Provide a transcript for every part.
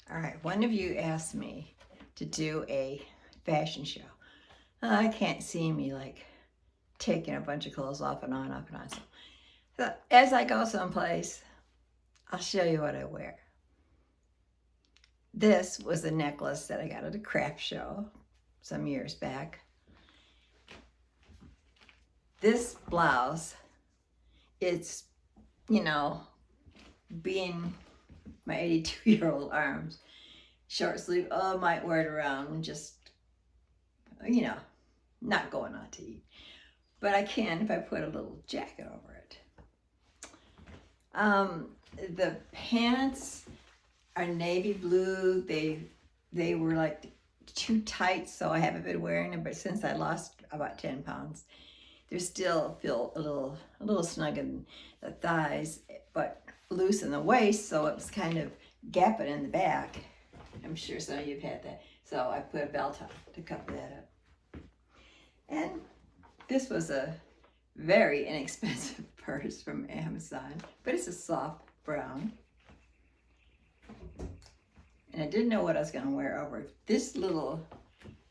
All right, one of you asked me to do a fashion show. I can't see me like taking a bunch of clothes off and on, off and on. So as I go someplace, I'll show you what I wear. This was a necklace that I got at a craft show some years back. This blouse, it's, you know, being my 82-year-old arms, short sleeve, oh, I might wear it around and just, not going out to eat. But I can if I put a little jacket over it. The pants are navy blue. They were like too tight, so I haven't been wearing them. But since I lost about 10 pounds, they still feel a little snug in the thighs, but loose in the waist, so it was kind of gapping in the back. I'm sure some of you've had that. So I put a belt on to cover that up. And this was a very inexpensive purse from Amazon, but it's a soft brown. And I didn't know what I was going to wear over it. This little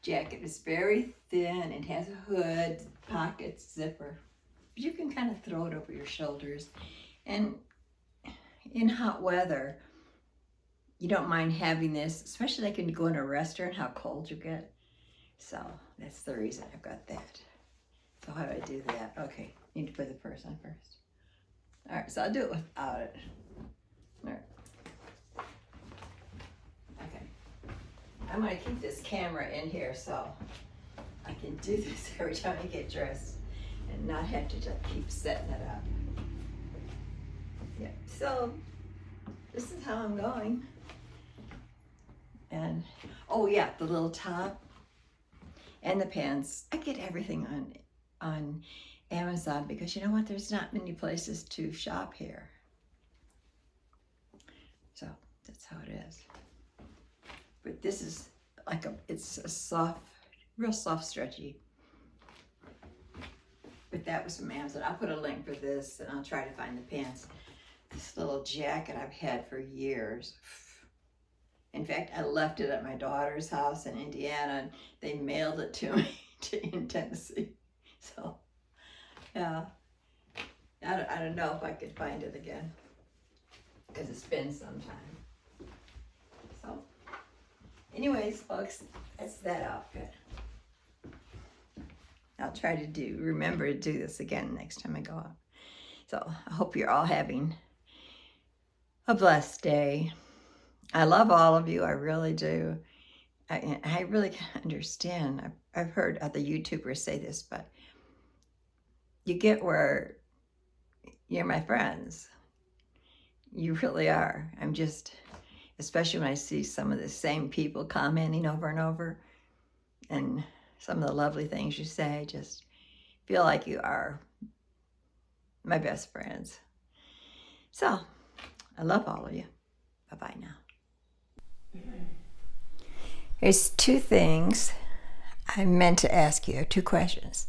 jacket is very thin. It has a hood, pockets, zipper. But you can kind of throw it over your shoulders. And in hot weather, you don't mind having this, especially like when you go in a restaurant, how cold you get. So that's the reason I've got that. So how do I do that? Okay, need to put the purse on first. All right, so I'll do it without it. All right. Okay. I'm gonna keep this camera in here so I can do this every time I get dressed and not have to just keep setting it up. Yeah, so this is how I'm going. And, oh yeah, the little top and the pants. I get everything on Amazon because you know what? There's not many places to shop here. So that's how it is. But this is like it's a soft, real soft, stretchy. But that was from Amazon. I'll put a link for this and I'll try to find the pants. This little jacket I've had for years. In fact, I left it at my daughter's house in Indiana and they mailed it to me in Tennessee. So, yeah, I don't know if I could find it again because it's been some time. So, anyways, folks, that's that outfit. I'll try to remember to do this again next time I go out. So, I hope you're all having a blessed day. I love all of you. I really do. I really can't understand. I've heard other YouTubers say this, but you get where you're my friends. You really are. I'm just, especially when I see some of the same people commenting over and over and some of the lovely things you say, just feel like you are my best friends. So, I love all of you. Bye-bye now. There's two things I meant to ask you, two questions.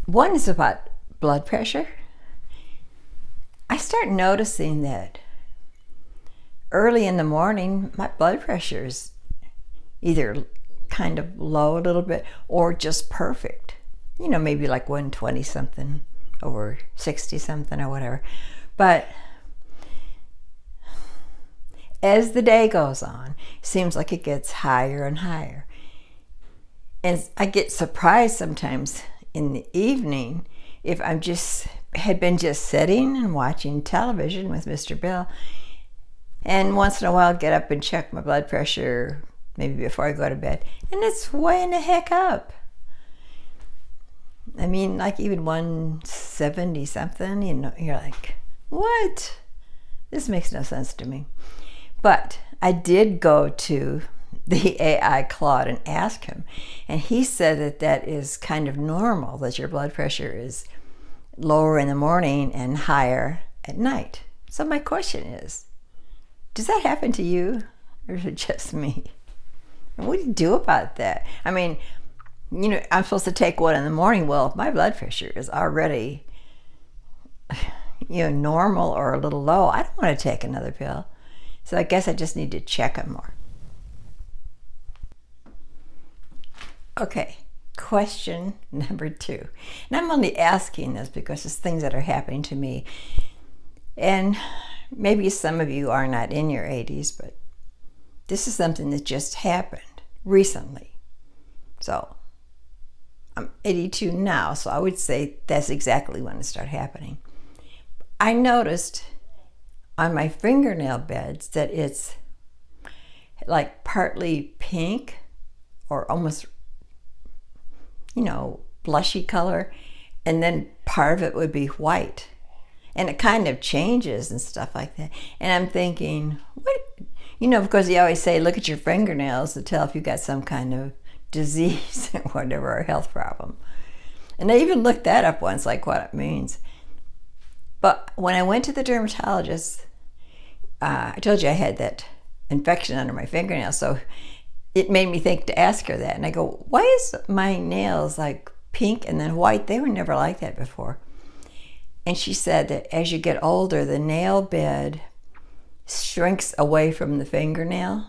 One is about blood pressure. I start noticing that early in the morning, my blood pressure is either kind of low a little bit or just perfect. You know, maybe like 120 something over 60 something or whatever. But as the day goes on, it seems like it gets higher and higher. And I get surprised sometimes in the evening if I'm had been just sitting and watching television with Mr. Bill, and once in a while get up and check my blood pressure maybe before I go to bed, and it's way in the heck up. I mean, like even 170 something, you know, you're like, what? This makes no sense to me. But I did go to the AI Claude and ask him, and he said that is kind of normal, that your blood pressure is lower in the morning and higher at night. So my question is, does that happen to you, or is it just me? And what do you do about that? I mean, you know, I'm supposed to take one in the morning. Well, if my blood pressure is already, normal or a little low, I don't want to take another pill. So I guess I just need to check them more. Okay, question number 2. And I'm only asking this because it's things that are happening to me. And maybe some of you are not in your 80s, but this is something that just happened recently. So I'm 82 now, so I would say that's exactly when it started happening. I noticed on my fingernail beds that it's like partly pink or almost, blushy color, and then part of it would be white. And it kind of changes and stuff like that. And I'm thinking, what? Because you always say, look at your fingernails to tell if you got some kind of disease or whatever, or health problem. And I even looked that up once, like what it means. But when I went to the dermatologist, I told you I had that infection under my fingernail, so it made me think to ask her that. And I go, why is my nails like pink and then white? They were never like that before. And she said that as you get older, the nail bed shrinks away from the fingernail.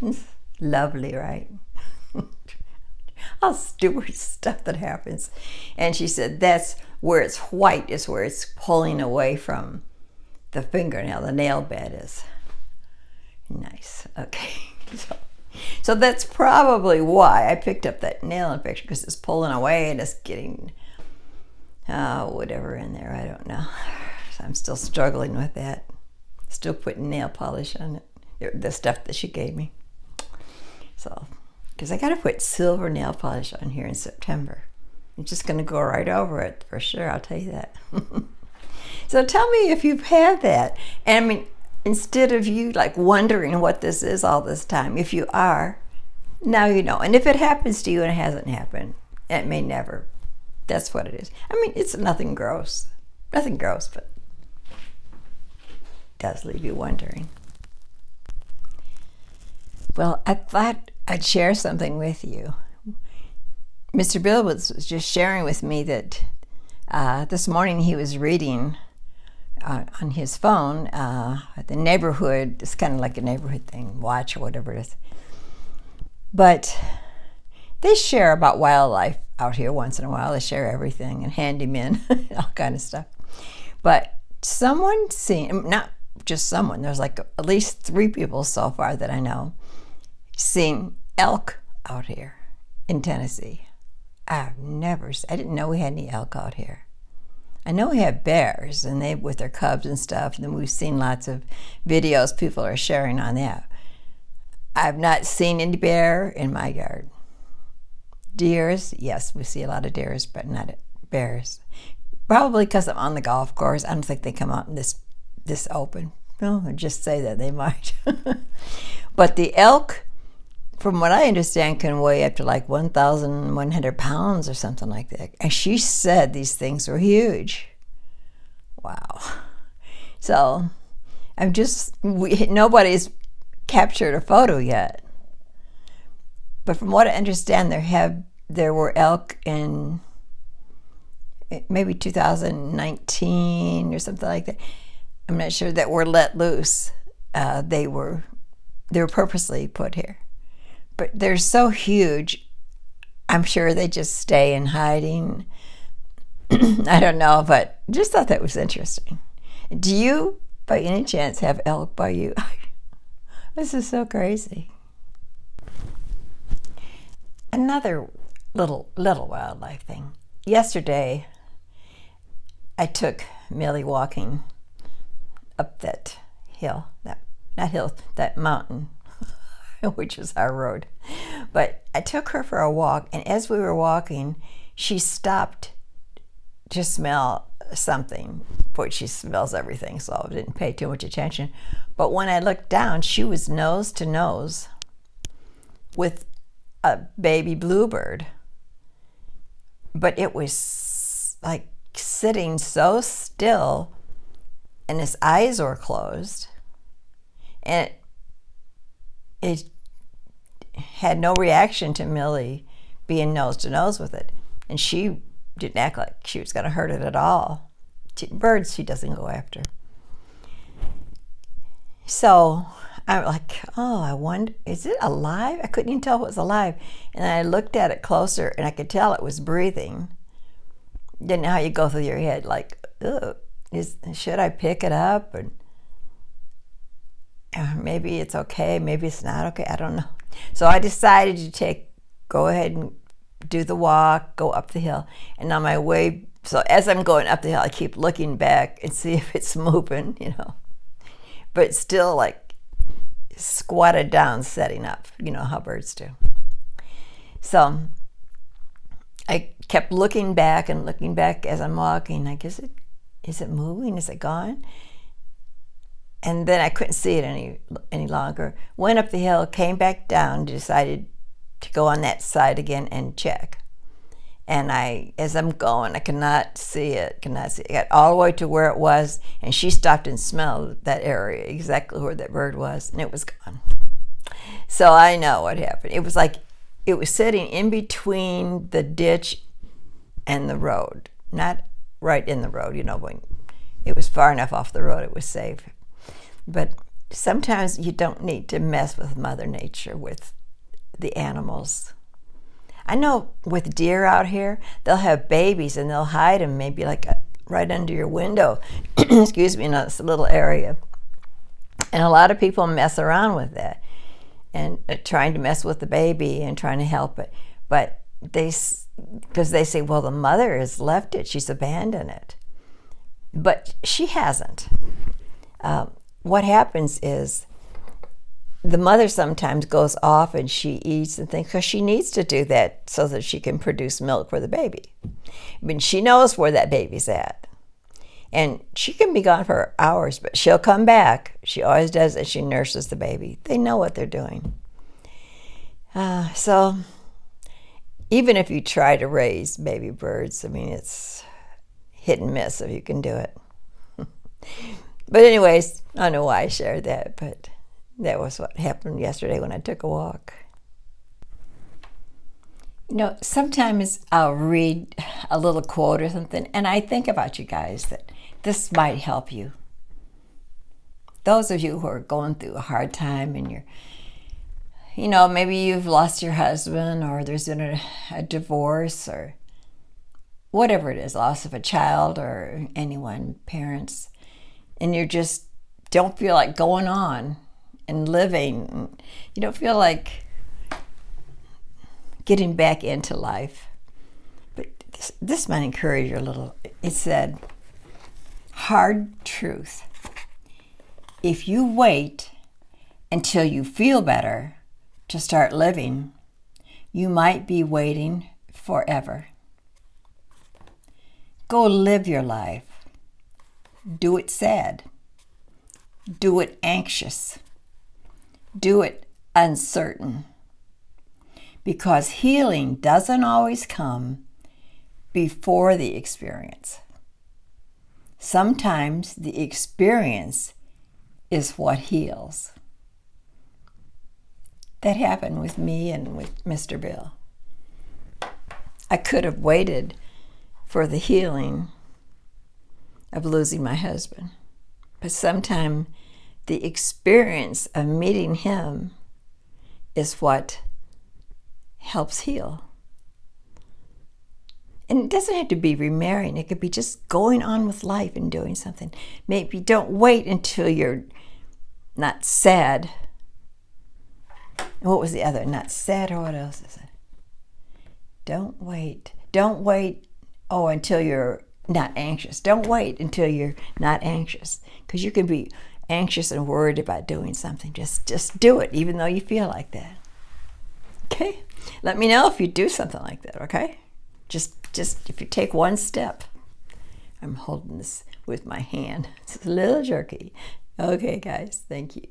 It's lovely, right? All stupid stuff that happens. And she said that's where it's white, is where it's pulling away from the fingernail. The nail bed is nice. Okay. So that's probably why I picked up that nail infection, because it's pulling away and it's getting whatever in there. I don't know. So I'm still struggling with that. Still putting nail polish on it, the stuff that she gave me. So, because I got to put silver nail polish on here in September. I'm just going to go right over it for sure. I'll tell you that. So tell me if you've had that. And I mean, instead of you like wondering what this is all this time, if you are, now you know. And if it happens to you and it hasn't happened, it may never. That's what it is. I mean, it's nothing gross. Nothing gross, but it does leave you wondering. Well, I thought I'd share something with you. Mr. Bill was just sharing with me that this morning he was reading on his phone the neighborhood. It's kind of like a neighborhood thing, watch or whatever it is. But they share about wildlife out here once in a while. They share everything and handymen, all kind of stuff. But someone seen, not just someone, there's like at least 3 people so far that I know, seen elk out here in Tennessee. I didn't know we had any elk out here. I know we have bears, and they with their cubs and stuff, and then we've seen lots of videos people are sharing on that. I've not seen any bear in my yard. Deers, yes, we see a lot of deers, but not bears. Probably because I'm on the golf course. I don't think they come out in this open. No, I'll just say that they might. But the elk, from what I understand, can weigh up to like 1,100 pounds or something like that. And she said these things were huge. Wow. So nobody's captured a photo yet. But from what I understand, there were elk in maybe 2019 or something like that. I'm not sure, that were let loose. They were purposely put here. But they're so huge, I'm sure they just stay in hiding. I don't know, but just thought that was interesting. Do you, by any chance, have elk by you? This is so crazy. Another little wildlife thing. Yesterday, I took Millie walking up that hill, that mountain, which was our road. But I took her for a walk, and as we were walking, she stopped to smell something, which she smells everything, so I didn't pay too much attention. But when I looked down, she was nose to nose with a baby bluebird. But it was like sitting so still, and his eyes were closed, and it had no reaction to Millie being nose to nose with it. And she didn't act like she was going to hurt it at all. Birds she doesn't go after. So I'm like, oh, I wonder, is it alive? I couldn't even tell if it was alive. And I looked at it closer and I could tell it was breathing. Didn't know how you go through your head, like, ugh, should I pick it up? And maybe it's okay, maybe it's not okay, I don't know. So I decided to go ahead and do the walk, go up the hill. And on my way, so as I'm going up the hill, I keep looking back and see if it's moving, you know. But it's still like squatted down, setting up, you know how birds do. So I kept looking back and looking back as I'm walking. Like, is it moving? Is it gone? And then I couldn't see it any longer. Went up the hill, came back down, decided to go on that side again and check. And as I'm going, I cannot see it. I got all the way to where it was, and she stopped and smelled that area, exactly where that bird was, and it was gone. So I know what happened. It was like it was sitting in between the ditch and the road. Not right in the road, you know, when it was far enough off the road, it was safe. But sometimes you don't need to mess with Mother Nature, with the animals. I know with deer out here, they'll have babies and they'll hide them maybe like right under your window, excuse me, in a little area. And a lot of people mess around with that and trying to mess with the baby and trying to help it. But because they say, well, the mother has left it, she's abandoned it. But she hasn't. What happens is the mother sometimes goes off and she eats and things because she needs to do that so that she can produce milk for the baby. I mean, she knows where that baby's at. And she can be gone for hours, but she'll come back. She always does, and she nurses the baby. They know what they're doing. So even if you try to raise baby birds, I mean, it's hit and miss if you can do it. But anyways, I don't know why I shared that, but that was what happened yesterday when I took a walk. You know, sometimes I'll read a little quote or something, and I think about you guys that this might help you. Those of you who are going through a hard time and maybe you've lost your husband, or there's been a divorce, or whatever it is, loss of a child or anyone, parents, and you just don't feel like going on and living. You don't feel like getting back into life. But this might encourage you a little. It said, hard truth. If you wait until you feel better to start living, you might be waiting forever. Go live your life. Do it sad. Do it anxious. Do it uncertain. Because healing doesn't always come before the experience. Sometimes the experience is what heals. That happened with me and with Mr. Bill. I could have waited for the healing of losing my husband, but sometimes the experience of meeting him is what helps heal. And it doesn't have to be remarrying. It could be just going on with life and doing something. Maybe don't wait until you're not sad. And what was the other? Not sad, or what else is it? Don't wait. Don't wait, until you're not anxious. Don't wait until you're not anxious. Because you can be anxious and worried about doing something. Just do it, even though you feel like that. Okay? Let me know if you do something like that, okay? Just if you take one step. I'm holding this with my hand. It's a little jerky. Okay, guys, thank you.